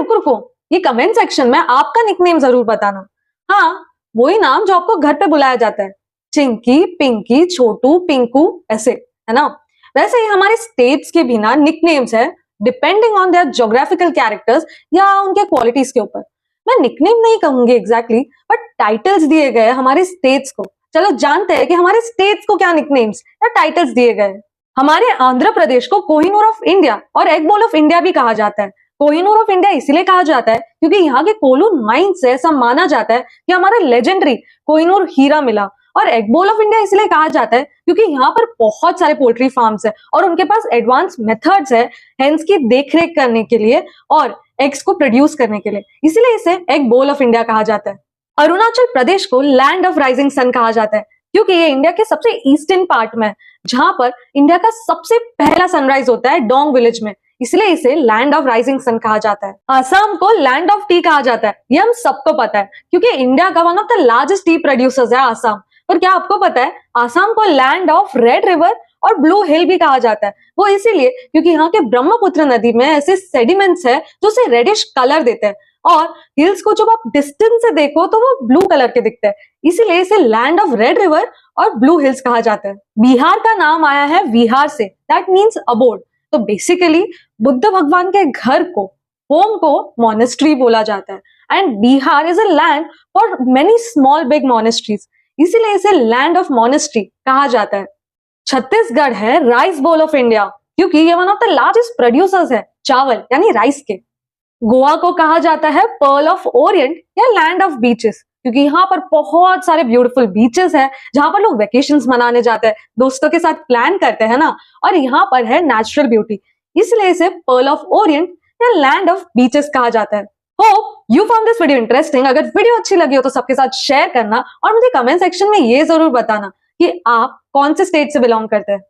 रुको रुको, ये कमेंट सेक्शन में आपका निकनेम जरूर बताना। हाँ, वही नाम जो आपको घर पे बुलाया जाता है, चिंकी, पिंकी, छोटू, पिंकू, ऐसे, है ना। वैसे ही हमारे स्टेट्स के भी ना निकनेम्स है, depending on their geographical characters या उनके क्वालिटीज के ऊपर। मैं निकनेम नहीं कहूंगी एग्जैक्टली, बट टाइटल्स दिए गए हमारे स्टेट्स को। चलो जानते हैं कि हमारे स्टेट्स को क्या निकनेम्स या टाइटल्स दिए गए। हमारे आंध्र प्रदेश को कोहिनूर ऑफ इंडिया और एग बॉल ऑफ इंडिया भी कहा जाता है। कोहिनूर ऑफ इंडिया इसलिए कहा जाता है क्योंकि यहाँ के कोलून माइन से ऐसा माना जाता है कि हमारा लेजेंडरी कोहिनूर हीरा मिला। और एग बॉल ऑफ इंडिया इसलिए कहा जाता है क्योंकि यहाँ पर बहुत सारे पोल्ट्री फार्म्स है और उनके पास एडवांस मेथड्स है हेंस की देखरेख करने के लिए और एग्स को प्रोड्यूस करने के लिए, इसीलिए इसे एग बॉल ऑफ इंडिया कहा जाता है। अरुणाचल प्रदेश को लैंड ऑफ राइजिंग सन कहा जाता है क्योंकि ये इंडिया के सबसे ईस्टर्न पार्ट में है, जहां पर इंडिया का सबसे पहला सनराइज होता है डोंग विलेज में, इसलिए इसे लैंड ऑफ राइजिंग सन कहा जाता है। आसाम को लैंड ऑफ टी कहा जाता है, ये हम सबको पता है क्योंकि इंडिया का one of the largest T producers है आसाम। पर क्या आपको पता है आसाम को लैंड ऑफ रेड रिवर और ब्लू हिल भी कहा जाता है? वो इसीलिए क्योंकि यहाँ के ब्रह्मपुत्र नदी में ऐसे सेडिमेंट्स है जो उसे रेडिश कलर देते हैं और हिल्स को जब आप डिस्टेंस से देखो तो वो ब्लू कलर के दिखते हैं, इसीलिए इसे लैंड ऑफ रेड रिवर और ब्लू हिल्स कहा जाता है। बिहार का नाम आया है विहार से, दैट मीन्स अबोर्ड। तो बेसिकली बुद्ध भगवान के घर को, होम को मोनेस्ट्री बोला जाता है and Bihar is a land for many small big monasteries, इसीलिए इसे लैंड ऑफ मोनेस्ट्री कहा जाता है। छत्तीसगढ़ है राइस बोल ऑफ इंडिया क्योंकि ये one of the largest producers है चावल यानी राइस के। गोवा को कहा जाता है पर्ल ऑफ ओरिएंट या लैंड ऑफ बीचेस क्योंकि यहाँ पर बहुत सारे ब्यूटीफुल बीचेस है जहां पर लोग वेकेशंस मनाने जाते हैं, दोस्तों के साथ प्लान करते हैं ना, और यहाँ पर है नेचुरल ब्यूटी, इसलिए इसे पर्ल ऑफ ओरिएंट या लैंड ऑफ बीचेस कहा जाता है। Hope you found this video interesting. अगर वीडियो अच्छी लगी हो तो सबके साथ शेयर करना और मुझे कमेंट सेक्शन में ये जरूर बताना कि आप कौन से स्टेट से बिलोंग करते हैं।